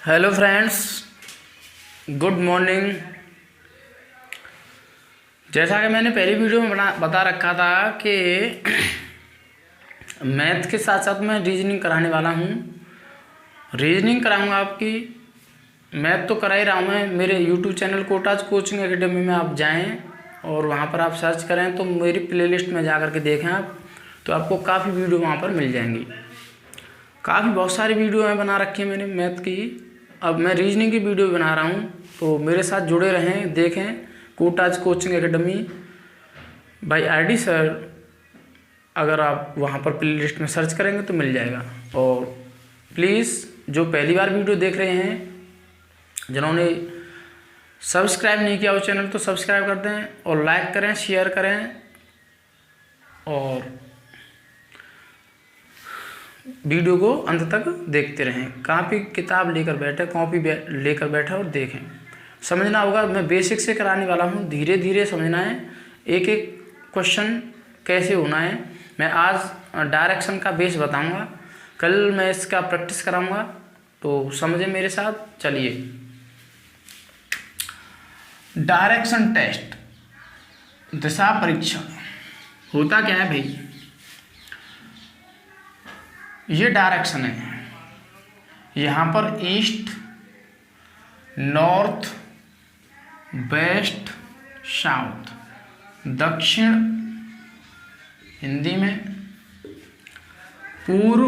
Hello friends, good morning. जैसा कि मैंने पहली वीडियो में बता रखा था कि मैथ के साथ साथ मैं रीजनिंग कराने वाला हूँ। रीजनिंग कराऊंगा आपकी, मैथ तो करा ही रहा हूँ मैं। मेरे YouTube channel Kota's coaching academy में आप जाएं और वहाँ पर आप सर्च करें तो मेरी प्लेलिस्ट में जा कर के देखें आप, तो आपको काफ़ी वीडियो वहाँ पर मिल जाएंगी। बहुत सारी वीडियो में बना रखी है मैंने मैथ की। अब मैं रीजनिंग की वीडियो बना रहा हूँ, तो मेरे साथ जुड़े रहें, देखें। Kota's coaching academy bye ID sir, अगर आप वहाँ पर प्लेलिस्ट में सर्च करेंगे तो मिल जाएगा। और प्लीज़ जो पहली बार वीडियो देख रहे हैं, जिन्होंने सब्सक्राइब नहीं किया वो चैनल, तो सब्सक्राइब कर दें और लाइक करें, शेयर करें और वीडियो को अंत तक देखते रहें। कॉपी किताब लेकर बैठे, कॉपी लेकर बैठे और देखें। समझना होगा, मैं बेसिक से कराने वाला हूँ, धीरे धीरे समझना है। एक एक क्वेश्चन कैसे होना है। मैं आज डायरेक्शन का बेस बताऊंगा, कल मैं इसका प्रैक्टिस कराऊंगा, तो समझे मेरे साथ। चलिए, डायरेक्शन टेस्ट, दिशा परीक्षा होता क्या है भाई? ये डायरेक्शन है, यहाँ पर ईस्ट, नॉर्थ, वेस्ट, साउथ, दक्षिण हिंदी में, पूर्व,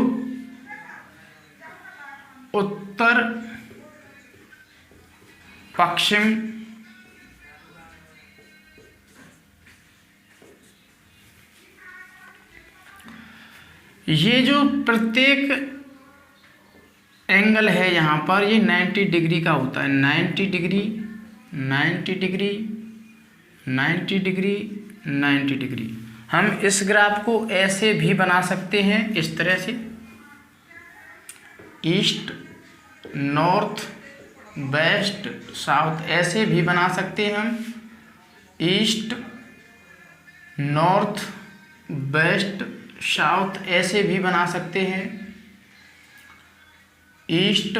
उत्तर, पश्चिम, ये जो प्रत्येक एंगल है यहाँ पर, ये 90 डिग्री का होता है। 90 डिग्री, 90 डिग्री, 90 डिग्री, 90 डिग्री। हम इस ग्राफ को ऐसे भी बना सकते हैं, इस तरह से, ईस्ट, नॉर्थ, वेस्ट, साउथ, ऐसे भी बना सकते हैं हम। ईस्ट, नॉर्थ, वेस्ट, साउथ, ऐसे भी बना सकते हैं। ईस्ट,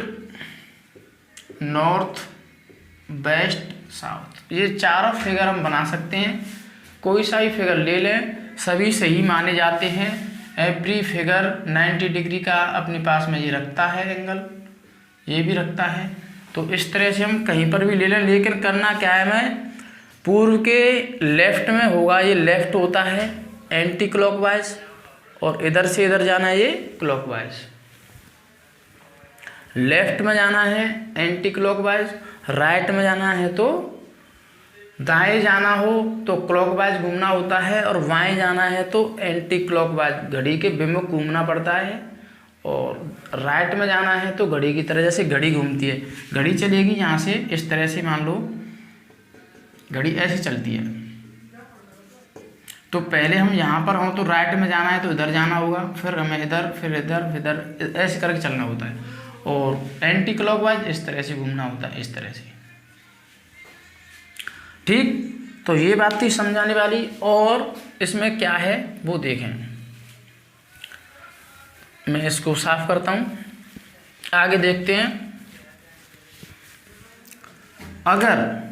नॉर्थ, वेस्ट, साउथ, ये चारों फिगर हम बना सकते हैं। कोई सा ही फिगर ले लें, सभी सही माने जाते हैं। एवरी फिगर 90 डिग्री का अपने पास में ये रखता है एंगल, ये भी रखता है। तो इस तरह से हम कहीं पर भी ले लें, लेकिन करना क्या है, मैं पूर्व के लेफ्ट में होगा, ये लेफ्ट होता है एंटी क्लॉकवाइज, और इधर से इधर जाना है ये क्लॉकवाइज। लेफ्ट में जाना है एंटी क्लॉकवाइज, राइट में जाना है तो दाएं जाना हो तो क्लॉकवाइज घूमना होता है, और बाएं जाना है तो एंटी क्लॉकवाइज, घड़ी के विमुख घूमना पड़ता है। और राइट में जाना है तो घड़ी की तरह, जैसे घड़ी घूमती है, घड़ी चलेगी यहाँ से इस तरह से, मान लो घड़ी ऐसे चलती है, तो पहले हम यहाँ पर हों तो राइट में जाना है तो इधर जाना होगा, फिर हमें इधर, फिर इधर, फिर इधर, ऐसे करके चलना होता है। और एंटी क्लॉकवाइज इस तरह से घूमना होता है, इस तरह से। ठीक, तो ये बात थी समझाने वाली। और इसमें क्या है वो देखें, मैं इसको साफ करता हूँ, आगे देखते हैं। अगर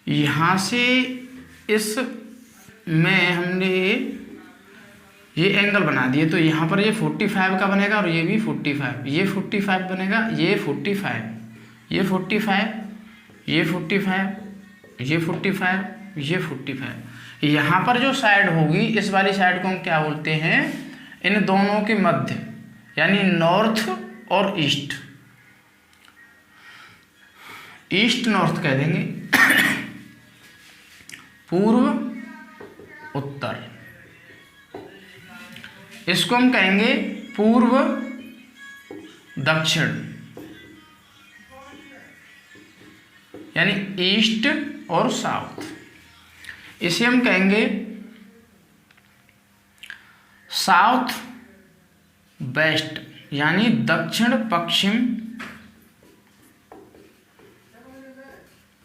यहाँ से इस में हमने ये एंगल बना दिए, तो यहाँ पर ये 45 का बनेगा, और ये भी 45, ये 45 बनेगा, ये 45, ये 45, ये 45, ये 45, ये 45। यहाँ पर जो साइड होगी, इस वाली साइड को हम क्या बोलते हैं? इन दोनों के मध्य, यानी नॉर्थ और ईस्ट, ईस्ट नॉर्थ कह देंगे, पूर्व उत्तर, इसको हम कहेंगे पूर्व दक्षिण, यानी ईस्ट और साउथ। इसे हम कहेंगे साउथ वेस्ट, यानी दक्षिण पश्चिम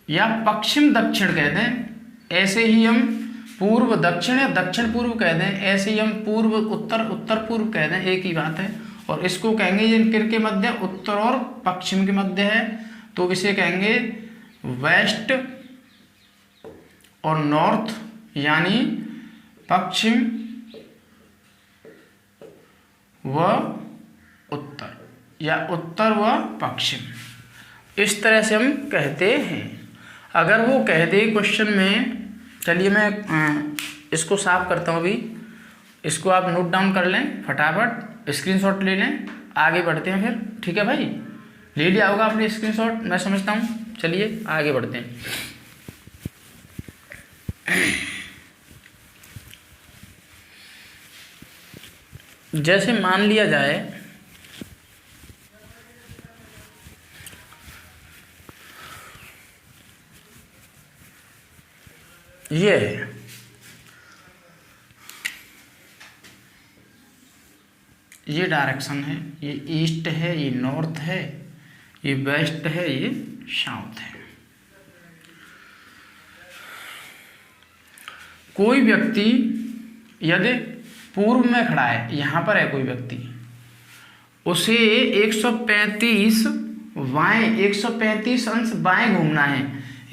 या पश्चिम दक्षिण कह दें। ऐसे ही हम पूर्व दक्षिण या दक्षिण पूर्व कह दें, ऐसे ही हम पूर्व उत्तर, उत्तर पूर्व कह दें, एक ही बात है। और इसको कहेंगे ये किनके मध्य, उत्तर और पश्चिम के मध्य है, तो इसे कहेंगे वेस्ट और नॉर्थ, यानी पश्चिम व उत्तर या उत्तर व पश्चिम, इस तरह से हम कहते हैं। अगर वो कह दे क्वेश्चन में, चलिए मैं इसको साफ करता हूँ अभी, इसको आप नोट डाउन कर लें, फटाफट स्क्रीनशॉट ले लें, आगे बढ़ते हैं फिर, ठीक है भाई। ले लिया होगा आपने स्क्रीनशॉट, मैं समझता हूँ। चलिए आगे बढ़ते हैं। जैसे मान लिया जाए ये डायरेक्शन है, ये ईस्ट है, ये नॉर्थ है, ये वेस्ट है, ये साउथ है। कोई व्यक्ति यदि पूर्व में खड़ा है, यहाँ पर है कोई व्यक्ति, उसे 135 बाएं 135 अंश बाएं घूमना है,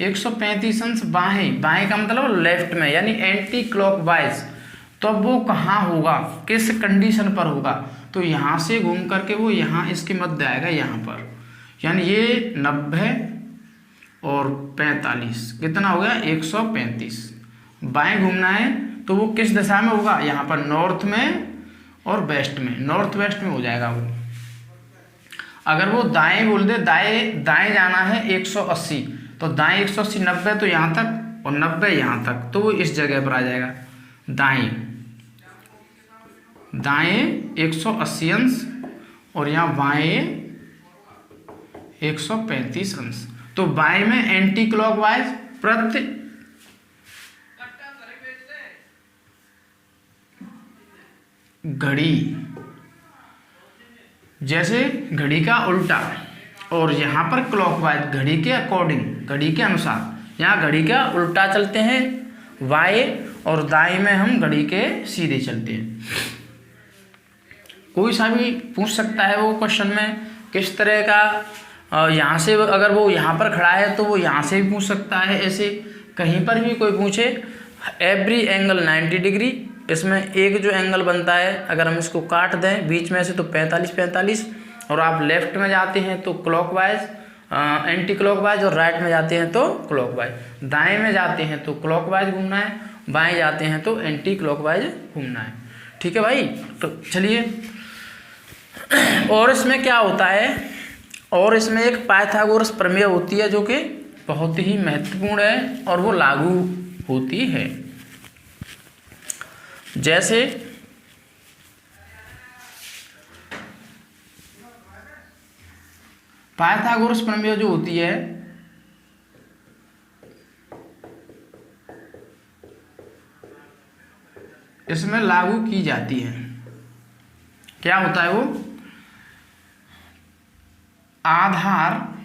135 अंश बाएं, बाएं का मतलब लेफ्ट में, यानी एंटी क्लॉकवाइज। तो अब वो कहाँ होगा, किस कंडीशन पर होगा, तो यहाँ से घूम करके वो यहाँ इसके मध्य आएगा, यहाँ पर, यानी ये 90 और 45 कितना हो गया, 135। बाएं घूमना है तो वो किस दिशा में होगा, यहाँ पर नॉर्थ में और वेस्ट में, नॉर्थ वेस्ट में हो जाएगा वो। अगर वो दाएं बोल दे, दाएं जाना है 180, तो दाएं 180, 90 तो यहाँ तक और 90 यहाँ तक, तो वो इस जगह पर आ जाएगा। दाएं 180 अंश और यहाँ बाएं 135 अंश, तो बाएं में एंटी क्लॉकवाइज प्रति घड़ी, जैसे घड़ी का उल्टा, और यहाँ पर क्लॉकवाइज घड़ी के अकॉर्डिंग, घड़ी के अनुसार। यहाँ घड़ी का उल्टा चलते हैं बाएं, और दाएं में हम घड़ी के सीधे चलते हैं। कोई सा भी पूछ सकता है वो क्वेश्चन में किस तरह का, यहाँ से अगर वो यहाँ पर खड़ा है तो वो यहाँ से भी पूछ सकता है, ऐसे कहीं पर भी कोई पूछे। एवरी एंगल 90 डिग्री, इसमें एक जो एंगल बनता है अगर हम इसको काट दें बीच में से तो 45, और आप लेफ्ट में जाते हैं तो क्लॉकवाइज, एंटी क्लॉकवाइज, और राइट में जाते हैं तो क्लॉकवाइज। दाएं में जाते हैं तो क्लॉकवाइज घूमना है, बाएं जाते हैं तो एंटी क्लॉकवाइज घूमना है, ठीक है भाई। तो चलिए, और इसमें क्या होता है, और इसमें एक पाइथागोरस प्रमेय होती है जो कि बहुत ही महत्वपूर्ण है और वो लागू होती है। जैसे पाइथागोरस प्रमेय जो होती है, इसमें लागू की जाती है। क्या होता है वो, आधार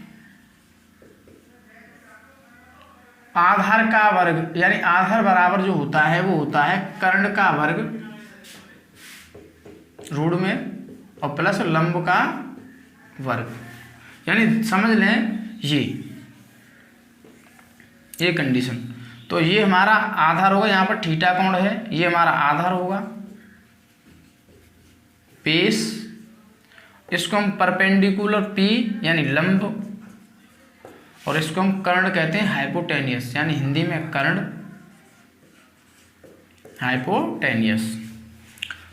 का वर्ग, यानी आधार बराबर जो होता है वो होता है कर्ण का वर्ग रूट में और प्लस लंब का वर्ग, यानी समझ लें ये कंडीशन। तो ये हमारा आधार होगा, यहाँ पर थीटा कोण है, ये हमारा आधार होगा, पेश, इसको हम परपेंडिकुलर पी यानी लंब, और इसको हम कर्ण कहते हैं हाइपोटेनियस, यानी हिंदी में कर्ण हाइपोटेनियस।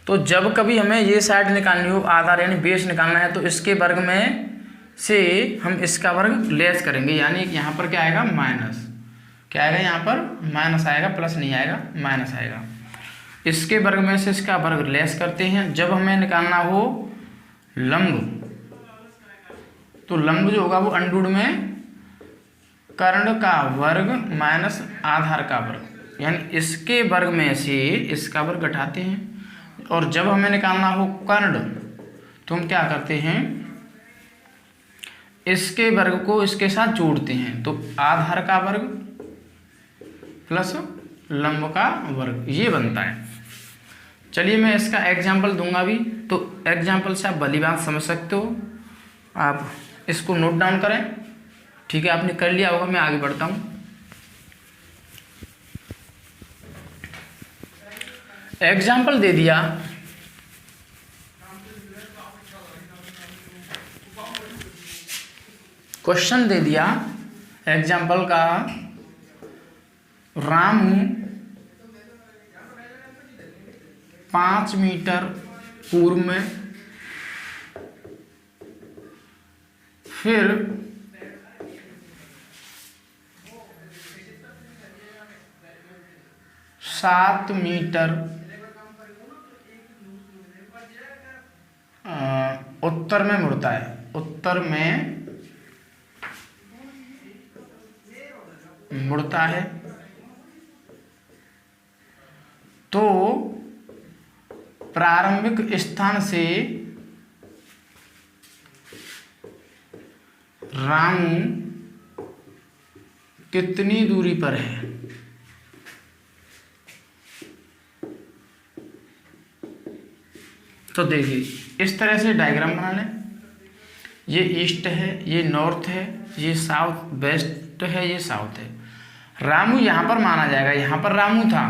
तो जब कभी हमें ये साइड निकालनी हो, आधार यानी बेस निकालना है, तो इसके वर्ग में से हम इसका वर्ग लेस करेंगे, यानी यहाँ पर क्या आएगा, माइनस। क्या आएगा, यहाँ पर माइनस आएगा, प्लस नहीं आएगा, माइनस आएगा। इसके वर्ग में से इसका वर्ग लेस करते हैं। जब हमें निकालना हो लंब, तो लंब जो होगा वो अंडूड में कर्ण का वर्ग माइनस आधार का वर्ग, यानी इसके वर्ग में से इसका वर्ग घटाते हैं। और जब हमें निकालना हो कर्ण, तो हम क्या करते हैं, इसके वर्ग को इसके साथ जोड़ते हैं, तो आधार का वर्ग प्लस लंब का वर्ग, ये बनता है। चलिए मैं इसका एग्जाम्पल दूंगा अभी, तो एग्जाम्पल से आप भली बात समझ सकते हो। आप इसको नोट डाउन करें, ठीक है, आपने कर लिया होगा। मैं आगे बढ़ता हूँ। एग्जाम्पल दे दिया, क्वेश्चन दे दिया एग्जाम्पल का, रामू 5 मीटर पूर्व में, फिर 7 मीटर उत्तर में मुड़ता है, उत्तर में मुड़ता है। तो प्रारंभिक स्थान से रामू कितनी दूरी पर है? तो देखिए इस तरह से डायग्राम बना लें। ये ईस्ट है, ये नॉर्थ है, ये साउथ वेस्ट है, ये साउथ है। रामू यहाँ पर माना जाएगा, यहाँ पर रामू था,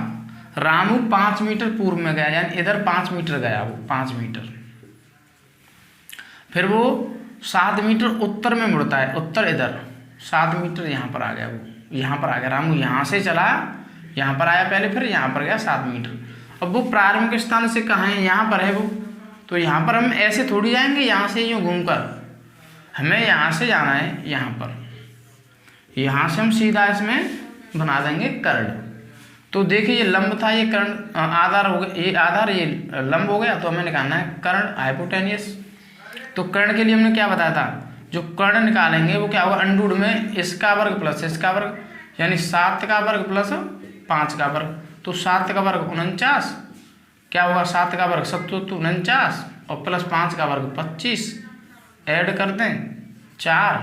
रामू 5 मीटर पूर्व में गया, यानी इधर 5 मीटर गया, वो 5 मीटर। फिर वो 7 मीटर उत्तर में मुड़ता है, उत्तर इधर 7 मीटर यहाँ पर आ गया, वो यहाँ पर आ गया। रामू यहाँ से चला, यहाँ पर आया पहले, फिर यहाँ पर गया 7 मीटर। अब वो प्रारंभिक स्थान से कहाँ है? यहाँ पर है वो। तो यहाँ पर हम ऐसे थोड़ी जाएंगे, यहाँ से यूँ घूमकर, हमें यहाँ से जाना है, यहाँ पर। यहाँ से हम सीधा इसमें बना देंगे कर्ण। तो देखिए ये लंब था, ये कर्ण आधार हो गया, ये आधार, ये लंब हो गया। तो हमें निकालना है कर्ण हाइपोटेनियस। तो कर्ण के लिए हमने क्या बताया था? जो कर्ण निकालेंगे वो क्या होगा? अंडूड में इसका वर्ग प्लस इसका वर्ग, यानी 7 का वर्ग प्लस 5 का वर्ग। तो 7 का वर्ग 49, क्या होगा? 7 का वर्ग 49 और प्लस 5 का वर्ग 25, ऐड कर दें 4,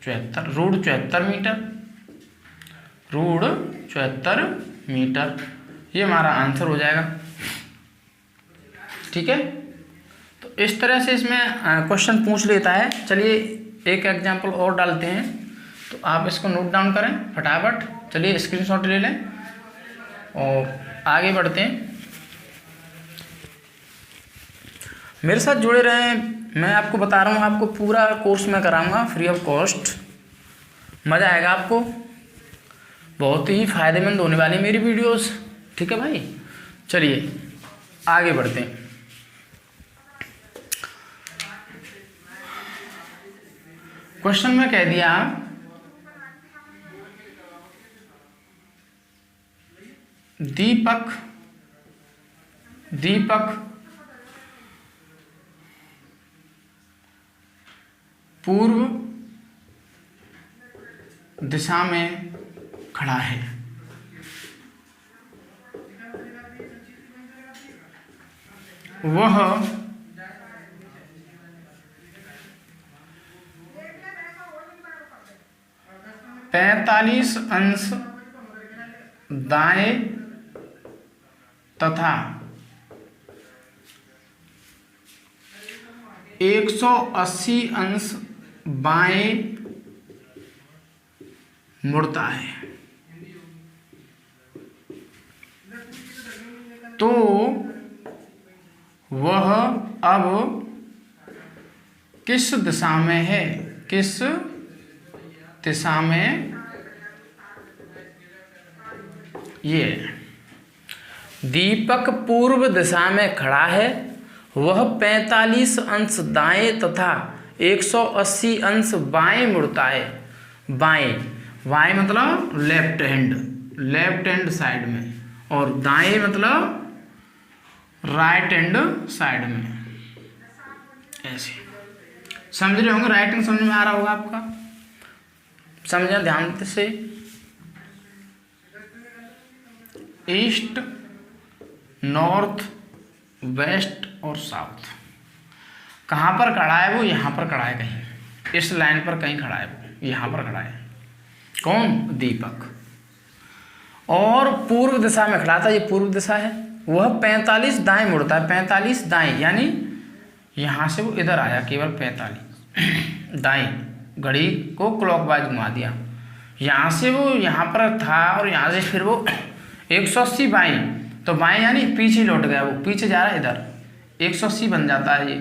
74, रूट 74 मीटर, रूट 74 मीटर। ये हमारा आंसर हो जाएगा, ठीक है। तो इस तरह से इसमें क्वेश्चन पूछ लेता है। चलिए एक एग्जांपल और डालते हैं, तो आप इसको नोट डाउन करें फटाफट। चलिए स्क्रीनशॉट ले लें और आगे बढ़ते हैं। मेरे साथ जुड़े रहें, मैं आपको बता रहा हूँ, आपको पूरा कोर्स मैं कराऊंगा फ्री ऑफ कॉस्ट। मज़ा आएगा आपको, बहुत ही फ़ायदेमंद होने वाली मेरी वीडियोस, ठीक है भाई। चलिए आगे बढ़ते हैं। क्वेश्चन में कह दिया दीपक पूर्व दिशा में खड़ा है। वह 45 अंश दाएं तथा 180 अंश बाएं मुड़ता है। तो वह अब किस दिशा में है? किस दिशा में? ये दीपक पूर्व दिशा में खड़ा है, वह 45 अंश दाएं तथा 180 अंश बाएं मुड़ता है। बाएं, बाएं मतलब लेफ्ट हैंड साइड में, और दाएं मतलब राइट हैंड साइड में। ऐसे समझ रहे होंगे, राइटिंग समझ में आ रहा होगा आपका, समझना ध्यान से। ईस्ट, नॉर्थ, वेस्ट और साउथ। कहाँ पर खड़ा है वो? यहाँ पर खड़ा है, कहीं इस लाइन पर कहीं खड़ा है वो, यहाँ पर खड़ा है। कौन? दीपक। और पूर्व दिशा में खड़ा था, ये पूर्व दिशा है, वह 45 दाएं मुड़ता है, 45 दाएं, यानी यहाँ से वो इधर आया केवल 45 दाएं, घड़ी को क्लॉकवाइज घुमा दिया। यहाँ से वो यहाँ पर था और यहाँ से फिर वो 180 बाएं, तो बाएं यानी पीछे लौट गया, वो पीछे जा रहा है इधर, 180 बन जाता है ये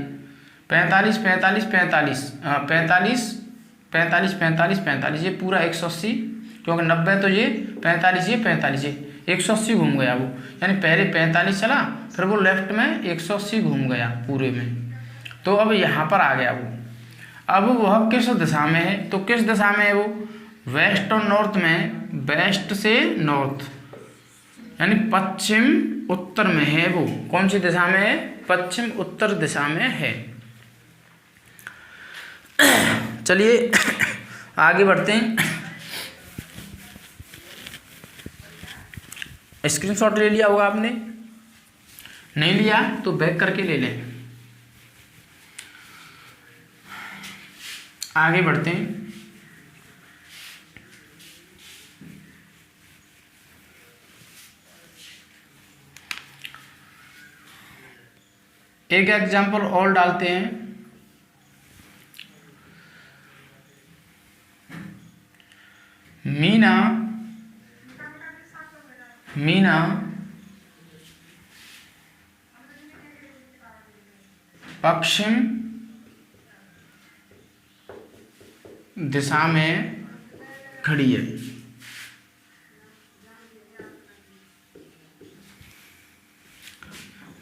45 45 45 45 45 45 45, ये पूरा 180, क्योंकि 90 तो ये 45 ये 45 ये 180 घूम गया वो, यानी पहले 45 चला फिर वो लेफ्ट में 180 घूम गया पूरे में। तो अब यहाँ पर आ गया वो। अब वह किस दिशा में है, तो किस दिशा में है वो, वेस्ट और नॉर्थ में, वेस्ट से नॉर्थ यानी पश्चिम उत्तर में है वो। कौन सी दिशा में है, पश्चिम उत्तर दिशा में है। चलिए आगे बढ़ते हैं। स्क्रीनशॉट ले लिया होगा आपने, नहीं लिया तो बैक करके ले लें। आगे बढ़ते हैं। एक एग्जाम्पल और डालते हैं। मीना पश्चिम दिशा में खड़ी है।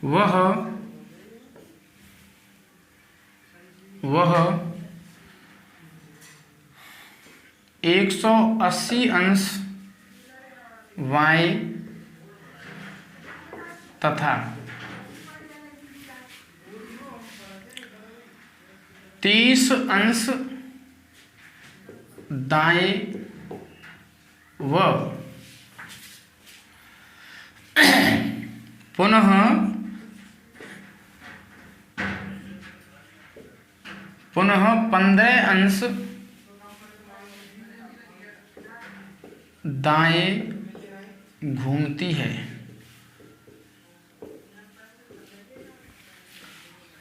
वह 180 अंश वाई तथा 30 अंश दाएं व पुनः 15 अंश दाएं घूमती है।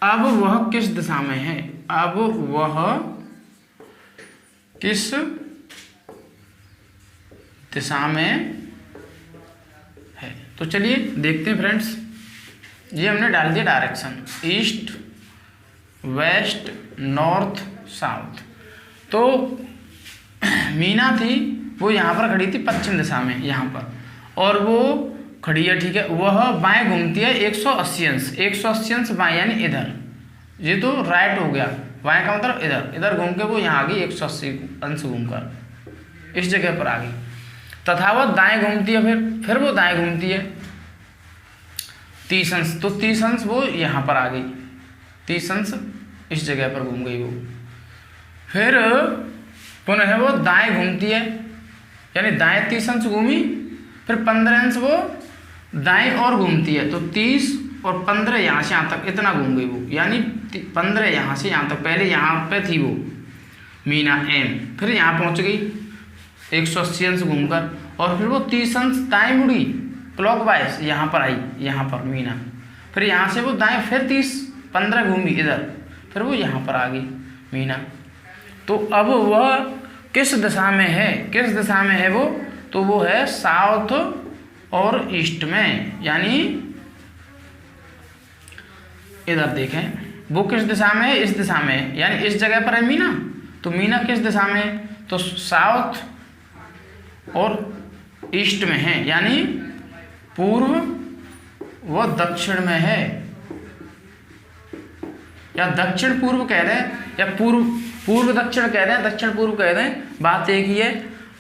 अब वह किस दिशा में है, अब वह किस दिशा में है। तो चलिए देखते हैं फ्रेंड्स, ये हमने डाल दिया direction, east west north south. तो मीना थी वो यहाँ पर खड़ी थी पश्चिम दिशा में यहाँ पर, और वो खड़ी है, ठीक है। वह बाएं घूमती है 180 अंश, 180 अंश बाएं यानी इधर, ये तो राइट हो गया, बाएं का मतलब इधर, इधर घूम के वो यहाँ आ गई 180 अंश घूमकर इस जगह पर आ गई। तथा वह दाएं घूमती है, फिर वो दाएं घूमती है 30 अंश, तो 30 अंश वो यहाँ पर आ गई, 30 अंश इस जगह पर घूम गई वो। फिर पुनः वो दाएं घूमती है, यानी दाएं 30 अंश घूमी, फिर 15 अंश वो दाएं और घूमती है, तो 30 और 15 यहाँ से यहाँ तक इतना घूम गई वो, यानी 15 यहाँ से यहाँ तक। पहले यहाँ पे थी वो मीना एम, फिर यहाँ पहुँच गई 180 अंश घूमकर, और फिर वो 30 अंश दाएं मुड़ी क्लॉकवाइज यहाँ पर आई, यहाँ पर मीना, फिर यहाँ से वो दाएं फिर 15 घूमी इधर, फिर वो यहाँ पर आ गई मीना। तो अब वह किस दिशा में है, किस दिशा में है वो, तो वो है साउथ और ईस्ट में, यानी इधर देखें वो किस दिशा में है, इस दिशा में है, यानी इस जगह पर है मीना। तो मीना किस दिशा में है, तो साउथ और ईस्ट में है, यानी पूर्व व दक्षिण में है, या दक्षिण पूर्व कह रहे हैं, या पूर्व दक्षिण कह रहे हैं, दक्षिण पूर्व कह रहे हैं, बात एक ही है,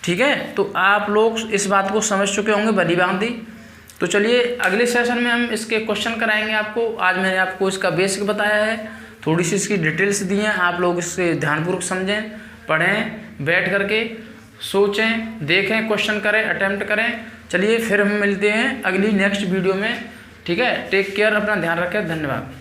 ठीक है। तो आप लोग इस बात को समझ चुके होंगे भली भांति। तो चलिए अगले सेशन में हम इसके क्वेश्चन कराएंगे आपको। आज मैंने आपको इसका बेसिक बताया है, थोड़ी सी इसकी डिटेल्स दी हैं, आप लोग इससे ध्यानपूर्वक समझें, पढ़ें, बैठ करके सोचें, देखें, क्वेश्चन करें, अटेम्प्ट करें। चलिए फिर हम मिलते हैं अगली नेक्स्ट वीडियो में, ठीक है। टेक केयर, अपना ध्यान रखें, धन्यवाद।